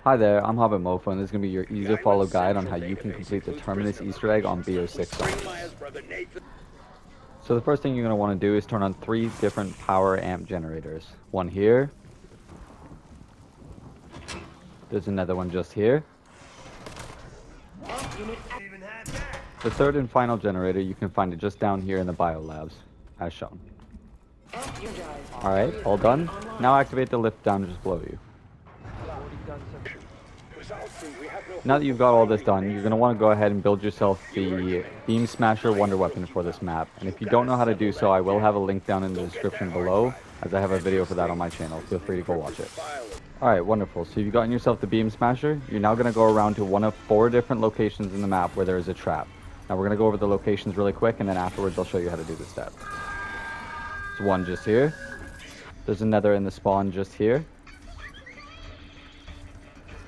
Hi there, I'm Hobbit Mofo, and this is going to be your easy to follow guide on how you can complete the Terminus Easter egg on BO6 zombies. So the first thing you're going to want to do is turn on 3 different power amp generators. One here. There's another one just here. The third and final generator, you can find it just down here in the biolabs, as shown. Alright, all done. Now activate the lift down just below you. Now that you've got all this done, you're going to want to go ahead and build yourself the Beam Smasher Wonder Weapon for this map. And if you don't know how to do so, I will have a link down in the description below, as I have a video for that on my channel. Feel free to go watch it. Alright, wonderful. So you've gotten yourself the Beam Smasher. You're now going to go around to one of 4 different locations in the map where there is a trap. Now we're going to go over the locations really quick, and then afterwards I'll show you how to do the steps. There's one just here. There's another in the spawn just here.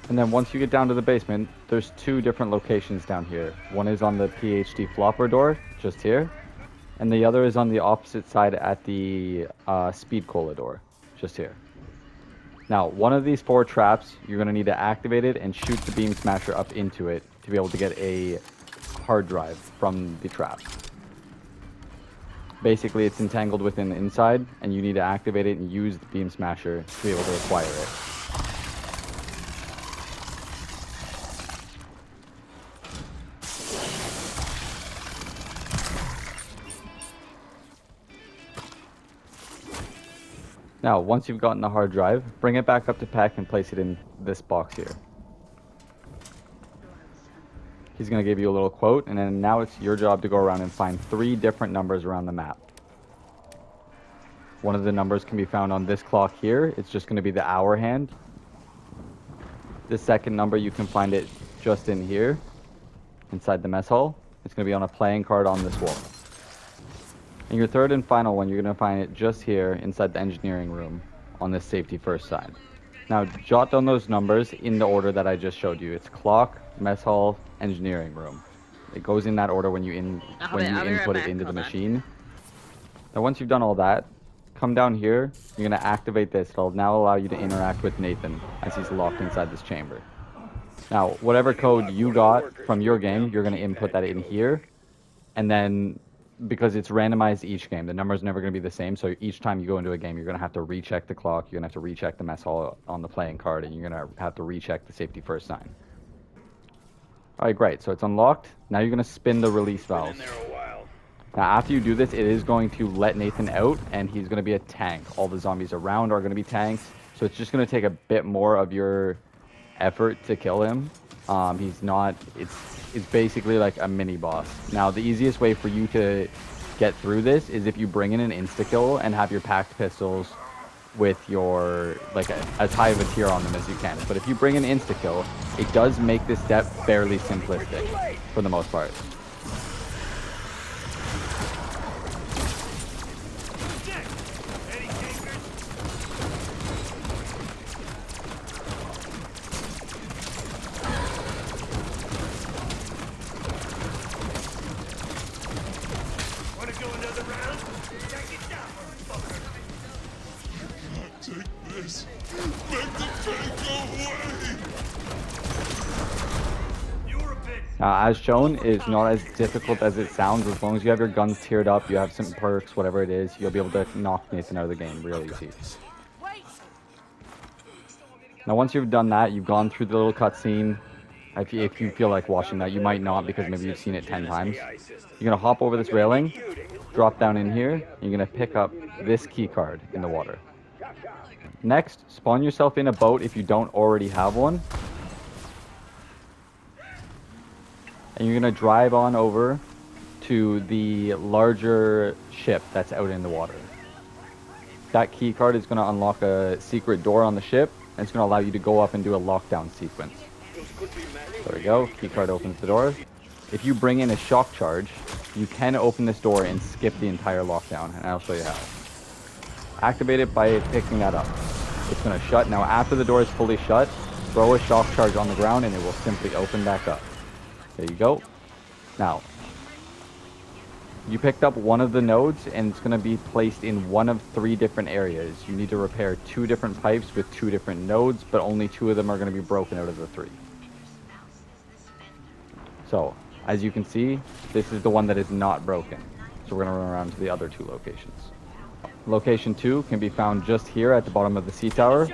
And then once you get down to the basement, there's 2 different locations down here. One is on the PhD flopper door, just here. And the other is on the opposite side at the speed cola door, just here. Now, one of these 4 traps, you're going to need to activate it and shoot the Beam Smasher up into it to be able to get a hard drive from the trap. Basically, it's entangled within the inside, and you need to activate it and use the Beam Smasher to be able to acquire it. Now, once you've gotten the hard drive, bring it back up to Peck and place it in this box here. He's going to give you a little quote, and then now it's your job to go around and find 3 different numbers around the map. One of the numbers can be found on this clock here. It's just going to be the hour hand. The second number, you can find it just in here, inside the mess hall. It's going to be on a playing card on this wall. And your third and final one, you're going to find it just here inside the engineering room on this safety first side. Now, jot down those numbers in the order that I just showed you. It's clock, mess hall, engineering room. It goes in that order when you input it into the machine. Now, once you've done all that, come down here. You're going to activate this. It'll now allow you to interact with Nathan as he's locked inside this chamber. Now, whatever code you got from your game, you're going to input that in here. And then, because it's randomized each game, the number's never going to be the same, so each time you go into a game, you're going to have to recheck the clock, you're going to have to recheck the mess hall on the playing card, and you're going to have to recheck the safety first sign. Alright, great, so it's unlocked. Now you're going to spin the release valves. Now after you do this, it is going to let Nathan out, and he's going to be a tank. All the zombies around are going to be tanks, so it's just going to take a bit more of your effort to kill him. It's basically like a mini boss. Now, the easiest way for you to get through this is if you bring in an insta-kill and have your packed pistols with your, like, as high of a tier on them as you can. But if you bring an insta-kill, it does make this step fairly simplistic, for the most part. Take this. Make the pain go away. Now, as shown, it's not as difficult as it sounds. As long as you have your guns tiered up, you have some perks, whatever it is, you'll be able to knock Nathan out of the game real easy. Now, once you've done that, you've gone through the little cutscene. If you feel like watching that, you might not because maybe you've seen it 10 times. You're going to hop over this railing, drop down in here, and you're going to pick up this key card in the water. Next, spawn yourself in a boat if you don't already have one. And you're going to drive on over to the larger ship that's out in the water. That key card is going to unlock a secret door on the ship, and it's going to allow you to go up and do a lockdown sequence. There we go, key card opens the door. If you bring in a shock charge, you can open this door and skip the entire lockdown, and I'll show you how. Activate it by picking that up. It's going to shut. Now, after the door is fully shut, throw a shock charge on the ground, and it will simply open back up. There you go. Now, You picked up one of the nodes, and it's going to be placed in one of 3 different areas. You need to repair 2 different pipes with 2 different nodes, but only 2 of them are going to be broken out of the 3. So, as you can see, this is the one that is not broken. So we're going to run around to the other 2 locations. Location 2 can be found just here at the bottom of the sea tower.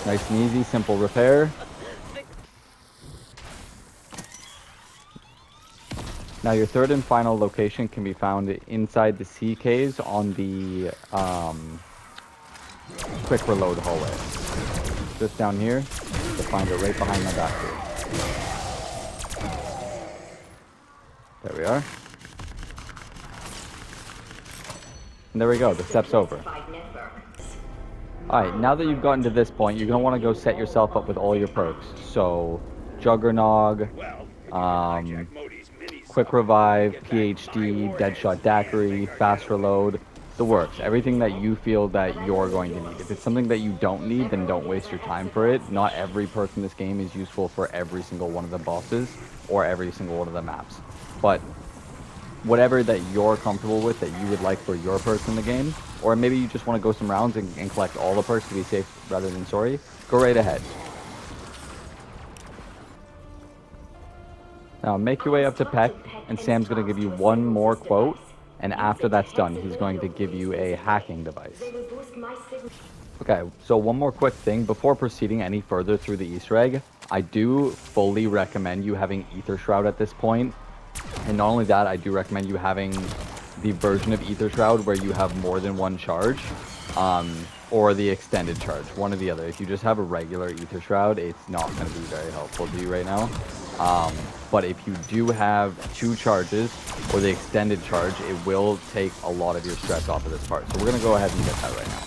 Nice and easy, simple repair. Now your third and final location can be found inside the sea caves on the quick reload hallway. Just down here, you'll find it right behind my back here. There we are. And there we go, the step's over. Alright, now that you've gotten to this point, you're going to want to go set yourself up with all your perks. So, Juggernog, Quick Revive, PhD, Deadshot Daiquiri, Fast Reload, the works. Everything that you feel that you're going to need. If it's something that you don't need, then don't waste your time for it. Not every perk in this game is useful for every single one of the bosses or every single one of the maps. But whatever that you're comfortable with that you would like for your perks in the game, or maybe you just want to go some rounds and collect all the perks to be safe rather than sorry, go right ahead. Now make your way up to Peck, and Sam's going to give you one more quote, and after that's done, he's going to give you a hacking device. Okay, so one more quick thing. Before proceeding any further through the Easter egg, I do fully recommend you having Ether Shroud at this point. And not only that, I do recommend you having the version of Ether Shroud where you have more than one charge, or the extended charge, one or the other. If you just have a regular Ether Shroud, it's not going to be very helpful to you right now. But if you do have 2 charges, or the extended charge, it will take a lot of your stress off of this part. So we're going to go ahead and get that right now.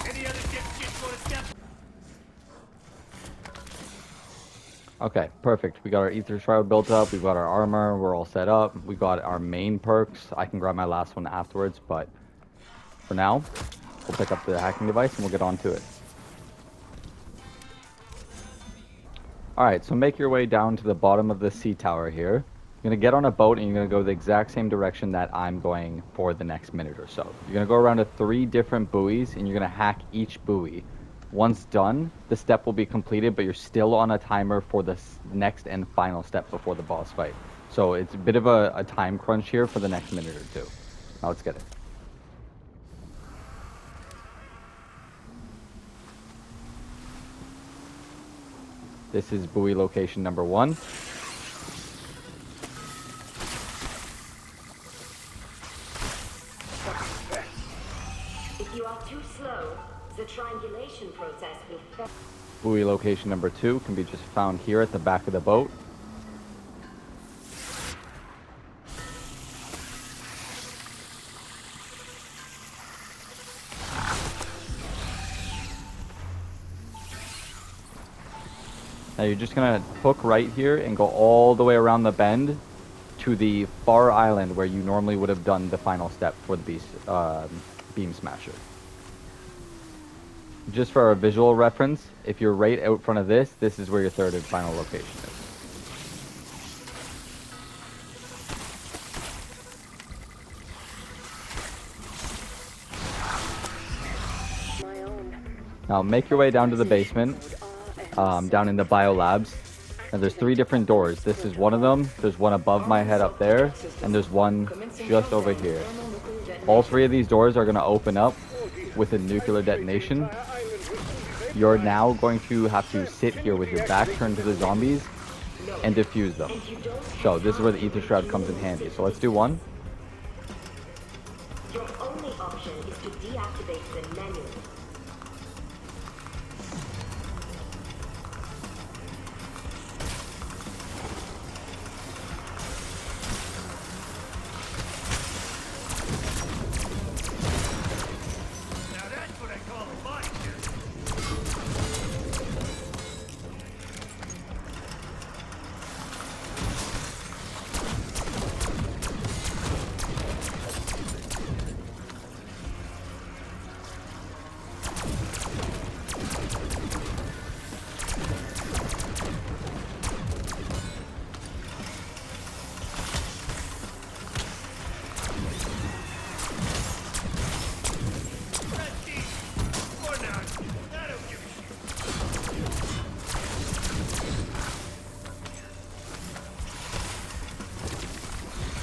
Okay, perfect. We got our Ether Shroud built up, we've got our armor, we're all set up, we got our main perks. I can grab my last one afterwards, but for now, we'll pick up the hacking device and we'll get on to it. Alright, so make your way down to the bottom of the sea tower here. You're going to get on a boat and you're going to go the exact same direction that I'm going for the next minute or so. You're going to go around to 3 different buoys and you're going to hack each buoy. Once done, the step will be completed, but you're still on a timer for the next and final step before the boss fight. So it's a bit of a time crunch here for the next minute or 2. Now let's get it. This is buoy location number 1. If you are too slow, the triangulation process will fail. Buoy location number 2 can be just found here at the back of the boat. Now you're just going to hook right here and go all the way around the bend to the far island where you normally would have done the final step for the beam smasher. Just for a visual reference, if you're right out front of this, this is where your third and final location is. Now make your way down to the basement, down in the biolabs. And there's 3 different doors. This is one of them. There's one above my head up there, and there's one just over here. All 3 of these doors are going to open up with a nuclear detonation. You're now going to have to sit here with your back turned to the zombies and defuse them. So this is where the Ether Shroud comes in handy. So let's do one. Your only option is to deactivate them manually.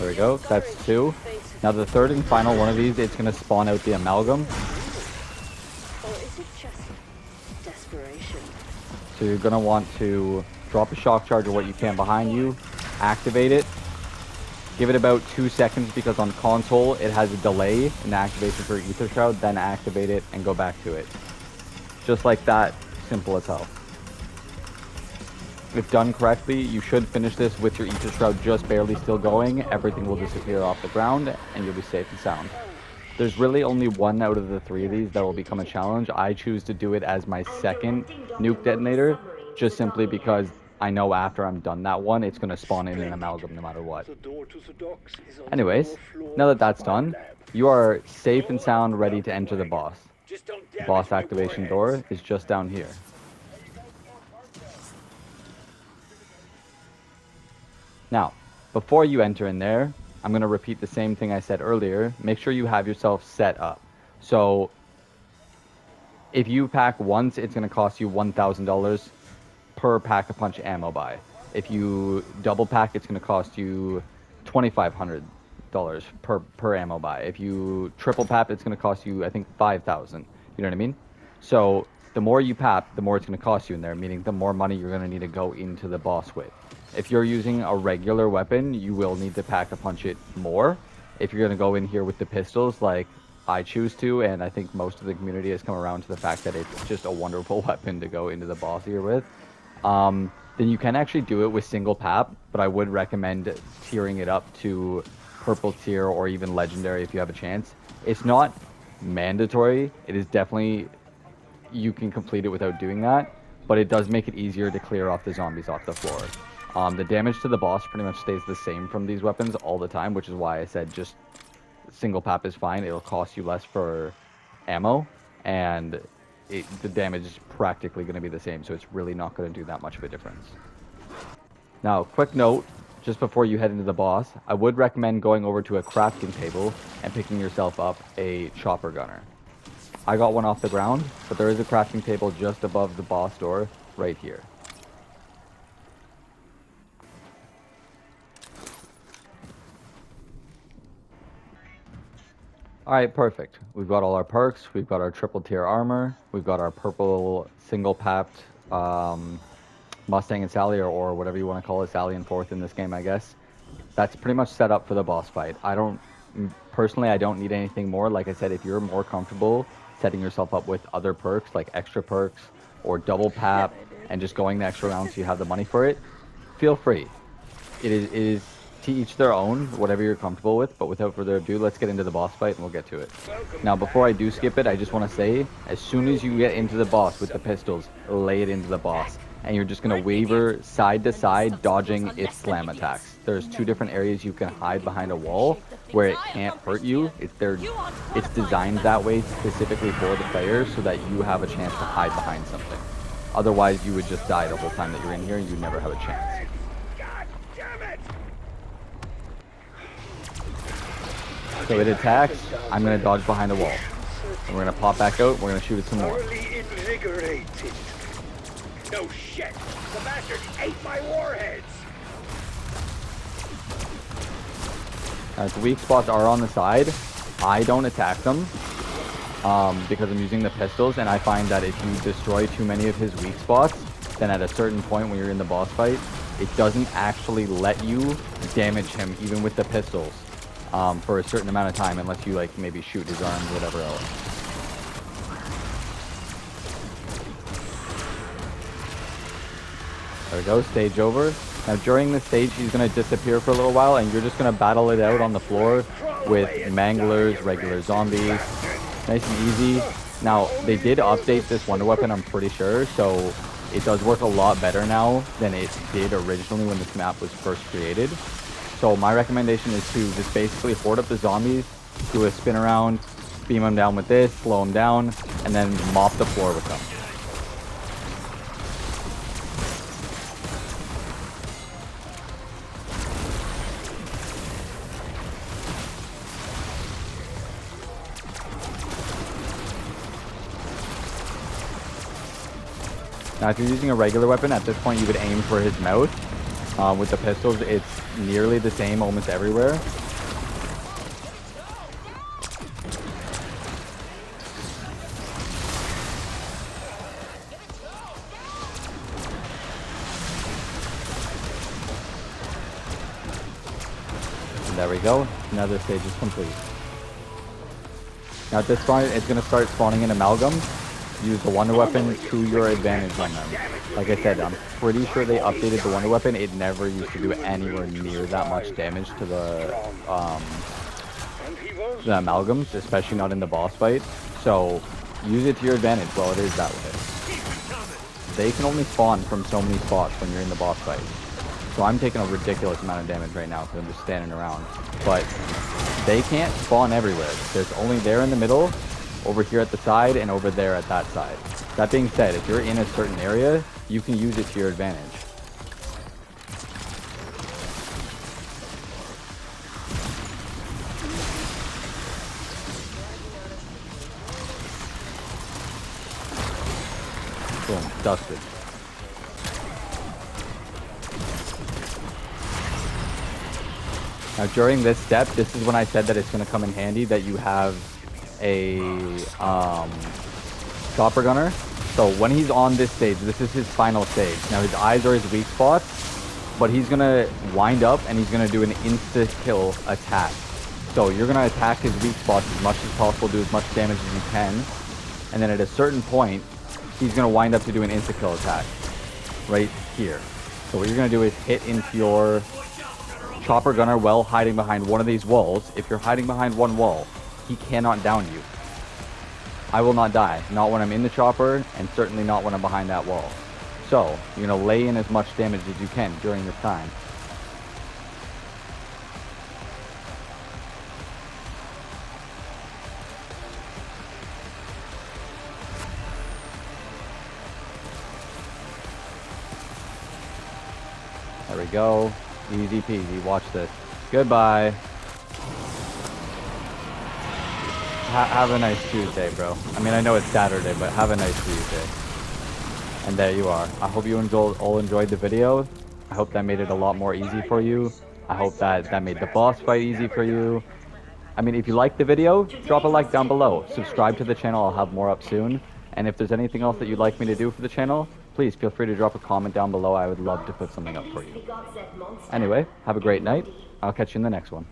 There we go. That's 2. Now the third and final one of these, it's going to spawn out the amalgam. Or is it just desperation? So you're going to want to drop a shock charge or what you can behind you, activate it, give it about 2 seconds because on console it has a delay in the activation for Ether Shroud, then activate it and go back to it. Just like that, simple as hell. If done correctly, you should finish this with your Ether Shroud just barely still going. Everything will disappear off the ground and you'll be safe and sound. There's really only one out of the 3 of these that will become a challenge. I choose to do it as my second nuke detonator, just simply because I know after I'm done that one, it's going to spawn in an amalgam no matter what. Anyways, now that that's done, you are safe and sound, ready to enter the boss. The boss activation door is just down here. Now, before you enter in there, I'm going to repeat the same thing I said earlier. Make sure you have yourself set up. So, if you pack once, it's going to cost you $1,000 per pack-a-punch ammo buy. If you double pack, it's going to cost you $2,500 per ammo buy. If you triple pap, it's going to cost you, I think, $5,000. You know what I mean? So, the more you pap, the more it's going to cost you in there, meaning the more money you're going to need to go into the boss with. If you're using a regular weapon, you will need to pack-a-punch it more. If you're going to go in here with the pistols, like I choose to, and I think most of the community has come around to the fact that it's just a wonderful weapon to go into the boss here with, then you can actually do it with single pap, but I would recommend tiering it up to purple tier or even legendary if you have a chance. It's not mandatory. It is definitely, you can complete it without doing that, but it does make it easier to clear off the zombies off the floor. The damage to the boss pretty much stays the same from these weapons all the time, which is why I said just single pap is fine. It'll cost you less for ammo, and the damage is practically going to be the same, so it's really not going to do that much of a difference. Now, quick note, just before you head into the boss, I would recommend going over to a crafting table and picking yourself up a chopper gunner. I got one off the ground, but there is a crafting table just above the boss door right here. Alright, perfect. We've got all our perks, we've got our triple tier armor, we've got our purple single papped Mustang and Sally, or whatever you want to call it, Sally and Fourth in this game, I guess. That's pretty much set up for the boss fight. Personally, I don't need anything more. Like I said, if you're more comfortable setting yourself up with other perks, like extra perks, or double pap, and just going the extra round so you have the money for it, feel free. It is to each their own, whatever you're comfortable with, but without further ado, let's get into the boss fight and we'll get to it. Now, before I do skip it, I just want to say, as soon as you get into the boss with the pistols, lay it into the boss. And you're just going to waver side to side, dodging its slam attacks. There's 2 different areas you can hide behind a wall where it can't hurt you. It's designed that way specifically for the player so that you have a chance to hide behind something. Otherwise, you would just die the whole time that you're in here and you'd never have a chance. So it attacks, I'm going to dodge behind a wall. And we're going to pop back out, we're going to shoot it some more. No shit! The bastard ate my warheads! The weak spots are on the side. I don't attack them because I'm using the pistols, and I find that if you destroy too many of his weak spots, then at a certain point when you're in the boss fight, it doesn't actually let you damage him even with the pistols for a certain amount of time unless you like maybe shoot his arms or whatever else. There we go, stage over. Now during this stage, he's going to disappear for a little while, and you're just going to battle it out on the floor with manglers, regular zombies. Nice and easy. Now, they did update this wonder weapon, I'm pretty sure, so it does work a lot better now than it did originally when this map was first created. So my recommendation is to just basically hoard up the zombies, do a spin around, beam them down with this, slow them down, and then mop the floor with them. Now, if you're using a regular weapon, at this point you would aim for his mouth, With the pistols, it's nearly the same almost everywhere. And there we go. Another stage is complete. Now at this point, it's going to start spawning in amalgams. Use the wonder weapon to your advantage on them. Like I said, I'm pretty sure they updated the wonder weapon. It never used to do anywhere near that much damage to the amalgams, especially not in the boss fight. So use it to your advantage while it is that way. They can only spawn from so many spots when you're in the boss fight. So I'm taking a ridiculous amount of damage right now because I'm just standing around. But they can't spawn everywhere. There's only there in the middle, over here at the side, and over there at that side. That being said, if you're in a certain area, you can use it to your advantage. Boom, dusted. Now during this step, this is when I said that it's going to come in handy that you have a chopper gunner. So when he's on this stage, this is his final stage. Now his eyes are his weak spots, but he's going to wind up and he's going to do an insta-kill attack. So you're going to attack his weak spots as much as possible, do as much damage as you can, and then at a certain point, he's going to wind up to do an insta-kill attack right here. So what you're going to do is hit into your chopper gunner while hiding behind one of these walls. If you're hiding behind one wall, he cannot down you. I will not die. Not when I'm in the chopper, and certainly not when I'm behind that wall. So, you're going to lay in as much damage as you can during this time. There we go. Easy peasy. Watch this. Goodbye. Have a nice Tuesday, bro. I mean, I know it's Saturday, but have a nice Tuesday. And there you are. I hope you all enjoyed the video. I hope that made it a lot more easy for you. I hope that made the boss fight easy for you. I mean, if you liked the video, drop a like down below. Subscribe to the channel. I'll have more up soon. And if there's anything else that you'd like me to do for the channel, please feel free to drop a comment down below. I would love to put something up for you. Anyway, have a great night. I'll catch you in the next one.